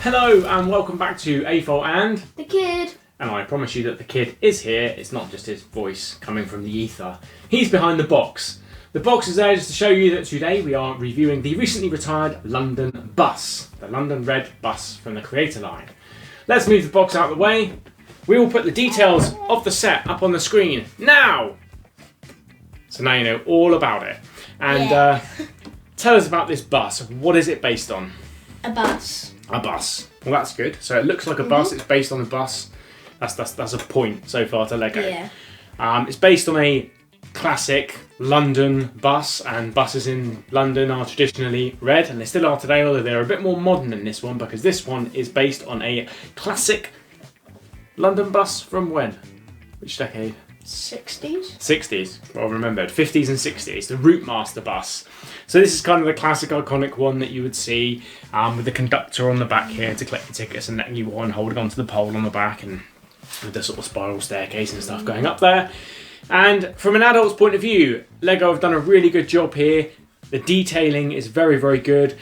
Hello and welcome back to Afol and the Kid. And I promise you that the kid is here. It's not just his voice coming from the ether. He's behind the box. The box is there just to show you that today we are reviewing the recently retired London Bus, the London Red Bus from the Creator line. Let's move the box out of the way. We will put the details of the set up on the screen now. So now you know all about it. And tell us about this bus. What is it based on? A bus. A bus. Well, that's good. So it looks like a bus. It's based on a bus. That's a point so far to Lego. Yeah. It's based on a classic London bus, and buses in London are traditionally red, and they still are today, although they're a bit more modern than this one, because this one is based on a classic London bus from when? Which decade? 60s? 60s, well remembered. 50s and 60s, the Routemaster Bus. So this is kind of the classic iconic one that you would see with the conductor on the back here to collect the tickets, and letting you on holding onto the pole on the back, and with the sort of spiral staircase and stuff going up there. And from an adult's point of view, Lego have done a really good job here. The detailing is very, very good.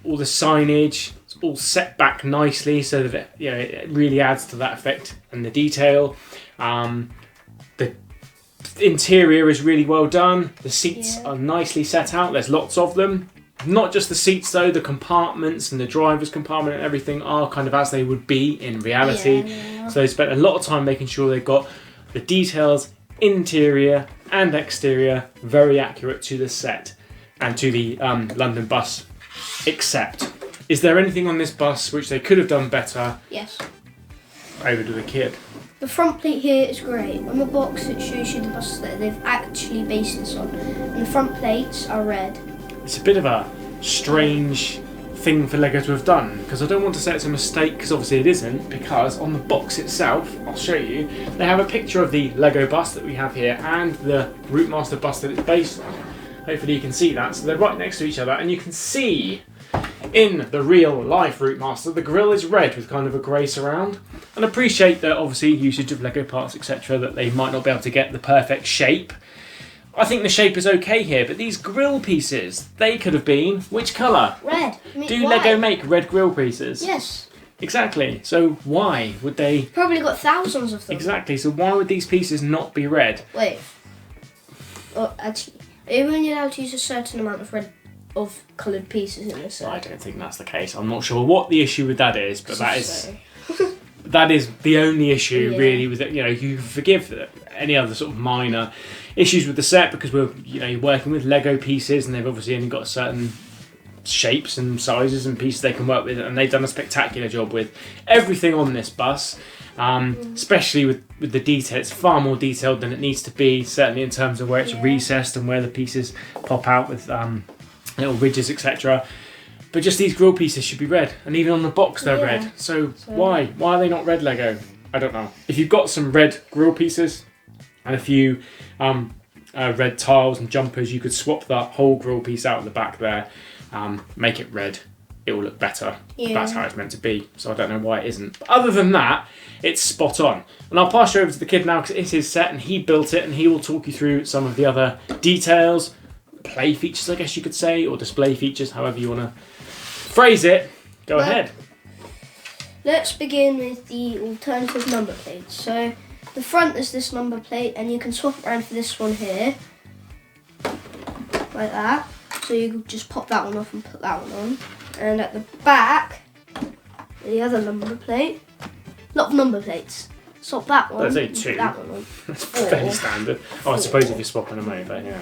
All the signage, it's all set back nicely so that it really adds to that effect and the detail. The interior is really well done. The seats are nicely set out. There's lots of them. Not just the seats though, the compartments and the driver's compartment and everything are kind of as they would be in reality. Yeah. So they spent a lot of time making sure they've got the details, interior and exterior, very accurate to the set and to the London bus. Except, is there anything on this bus which they could have done better? Yes. Over to the kid. The front plate here is great. On the box it shows you the bus that they've actually based this on. And the front plates are red. It's a bit of a strange thing for Lego to have done, because I don't want to say it's a mistake, because obviously it isn't, because on the box itself, I'll show you, they have a picture of the Lego bus that we have here and the Routemaster bus that it's based on. Hopefully you can see that. So they're right next to each other, and you can see in the real life Routemaster, the grille is red with kind of a grey surround. And appreciate that obviously usage of Lego parts, etc., that they might not be able to get the perfect shape. I think the shape is okay here, but these grille pieces, they could have been which colour? Red. Do Lego make red grille pieces? Yes. Exactly. So why would they? Probably got thousands of them. Exactly. So why would these pieces not be red? Wait. Well, actually, are only allowed to use a certain amount of coloured pieces in this set? I don't think that's the case. I'm not sure what the issue with that is, but that is the only issue really with it. You know, you forgive any other sort of minor issues with the set because we're you're working with Lego pieces, and they've obviously only got certain shapes and sizes and pieces they can work with, and they've done a spectacular job with everything on this bus, especially with the detail. It's far more detailed than it needs to be, certainly in terms of where it's recessed and where the pieces pop out with little ridges, etc. But just these grill pieces should be red, and even on the box they're red. So why are they not red Lego? I don't know. If you've got some red grill pieces and a few red tiles and jumpers, you could swap that whole grill piece out of the back there, make it red. It will look better. That's how it's meant to be. So I don't know why it isn't. But other than that, it's spot on. And I'll pass you over to the kid now because it's his set and he built it, and he will talk you through some of the other details, play features, I guess you could say, or display features, however you want to phrase it. Go ahead. Let's begin with the alternative number plates. So the front is this number plate, and you can swap around for this one here, like that. So you just pop that one off and put that one on. And at the back, the other number plate. A lot of number plates. Swap that one. There's only two. That one on. That's fairly standard. Oh, I suppose if you're swapping them over, yeah.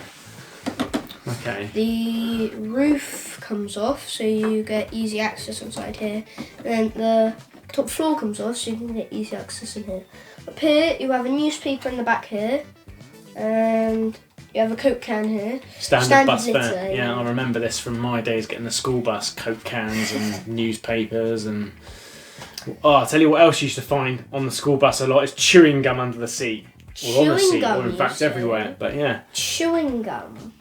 Okay. The roof comes off, so you get easy access inside here. And the top floor comes off, so you can get easy access in here. Up here, you have a newspaper in the back here, and you have a Coke can here. Standard bus fare. Yeah, I remember this from my days getting the school bus, Coke cans and newspapers and... Oh, I'll tell you what else you used to find on the school bus a lot is chewing gum under the seat. Or on the seat, or in fact everywhere, but yeah. Chewing gum.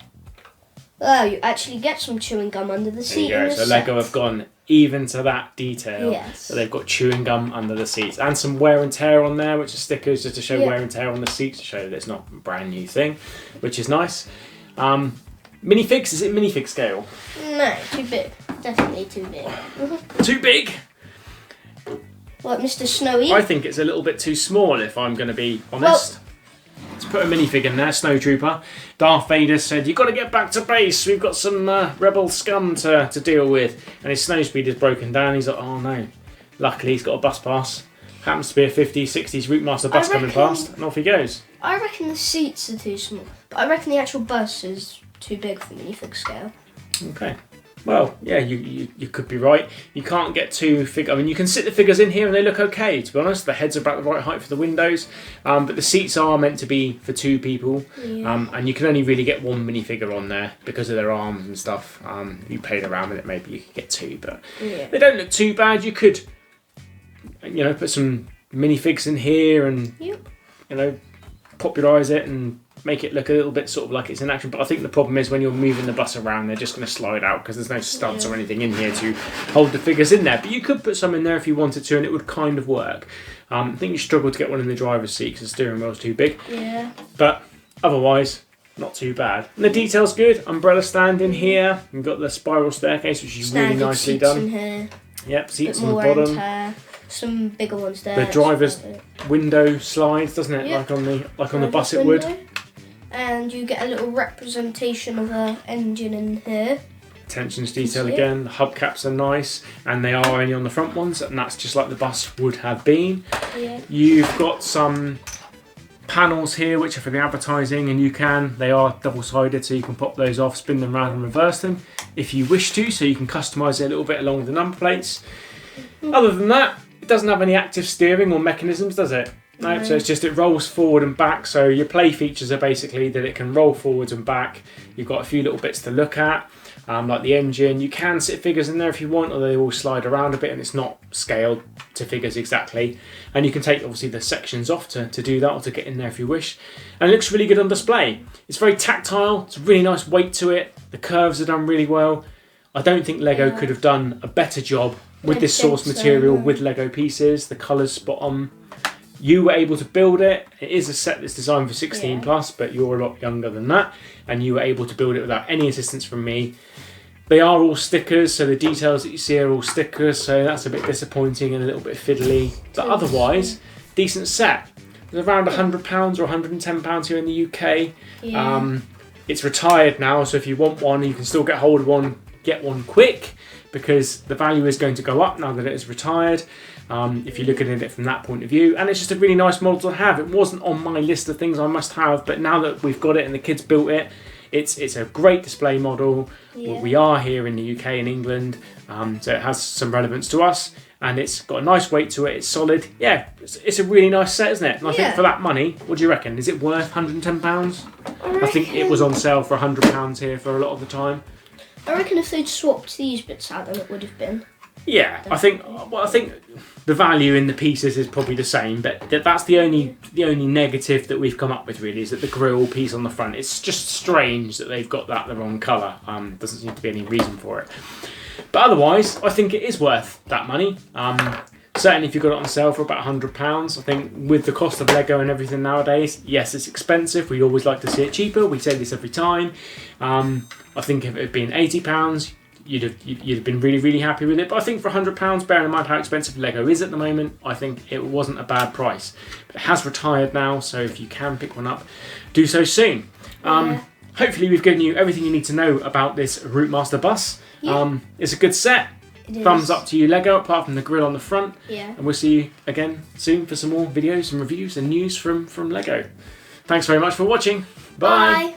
Oh, you actually get some chewing gum under the seat. There you go. So Lego have gone even to that detail. Yes. So they've got chewing gum under the seats and some wear and tear on there, which are stickers just to show wear and tear on the seats, to show that it's not a brand new thing, which is nice. Minifigs, is it minifig scale? No, too big. Definitely too big. Too big? Like Mr. Snowy. I think it's a little bit too small, if I'm going to be honest. Let's put a minifig in there, Snow Trooper. Darth Vader said, "You've got to get back to base. We've got some rebel scum to deal with." And his snow speed is broken down. He's like, "Oh no." Luckily, he's got a bus pass. Happens to be a 50s, 60s Routemaster Bus coming past, and off he goes. I reckon the seats are too small, but I reckon the actual bus is too big for minifig scale. Okay. Well, yeah, you could be right. You can't get two I mean, you can sit the figures in here and they look okay, to be honest. The heads are about the right height for the windows, but the seats are meant to be for two people, and you can only really get one minifigure on there because of their arms and stuff. If you played around with it, maybe you could get two, but they don't look too bad. You could, put some minifigs in here and, popularise it and make it look a little bit sort of like it's in action. But I think the problem is when you're moving the bus around, they're just going to slide out because there's no studs or anything in here to hold the figures in there. But you could put some in there if you wanted to, and it would kind of work. I think you struggle to get one in the driver's seat because the steering wheel's too big. Yeah. But otherwise, not too bad. And the detail's good. Umbrella stand in here. You've got the spiral staircase, which is really nicely done. In here. Yep, seats on the bottom. Some bigger ones there. The driver's window slides, doesn't it? Yep. Like on the bus it would. And you get a little representation of an engine in here. Attention to detail again. The hubcaps are nice, and they are only on the front ones, and that's just like the bus would have been. Yeah. You've got some panels here which are for the advertising, and they are double-sided, so you can pop those off, spin them around and reverse them if you wish to, so you can customise it a little bit along with the number plates. Other than that, it doesn't have any active steering or mechanisms, does it? No, so it's just it rolls forward and back. So your play features are basically that it can roll forwards and back. You've got a few little bits to look at, like the engine. You can sit figures in there if you want, or they all slide around a bit, and it's not scaled to figures exactly. And you can take obviously the sections off to do that, or to get in there if you wish. And it looks really good on display. It's very tactile. It's a really nice weight to it. The curves are done really well. I don't think Lego could have done a better job with this source material with Lego pieces. The colours spot on. You were able to build it. It is a set that's designed for 16 plus, but you're a lot younger than that, and you were able to build it without any assistance from me. They are all stickers, so the details that you see are all stickers, so that's a bit disappointing and a little bit fiddly. But otherwise, decent set. It's around £100 or £110 here in the UK. Yeah. It's retired now, so if you want one, you can still get hold of one. Get one quick, because the value is going to go up now that it is retired. If you're looking at it from that point of view, and it's just a really nice model to have. It wasn't on my list of things I must have, but now that we've got it and the kids built it, it's a great display model. We are here in the UK and England, so it has some relevance to us, and it's got a nice weight to it. It's solid. Yeah, it's a really nice set, isn't it? And I think for that money, what do you reckon? Is it worth £110? I think it was on sale for £100 here for a lot of the time. I reckon if they'd swapped these bits out, then it would have been. Yeah, I think the value in the pieces is probably the same, but that's the only negative that we've come up with really, is that the grille piece on the front. It's just strange that they've got that the wrong colour. Doesn't seem to be any reason for it. But otherwise, I think it is worth that money. Certainly if you got it on sale for about £100, I think with the cost of Lego and everything nowadays, yes, it's expensive. We always like to see it cheaper. We say this every time. I think if it had been £80, you'd have been really, really happy with it. But I think for £100, bearing in mind how expensive Lego is at the moment, I think it wasn't a bad price. But it has retired now, so if you can pick one up, do so soon. Hopefully we've given you everything you need to know about this Routemaster Bus. It's a good set. Thumbs up to you, Lego, apart from the grill on the front. And we'll see you again soon for some more videos and reviews and news from Lego. Thanks very much for watching. Bye.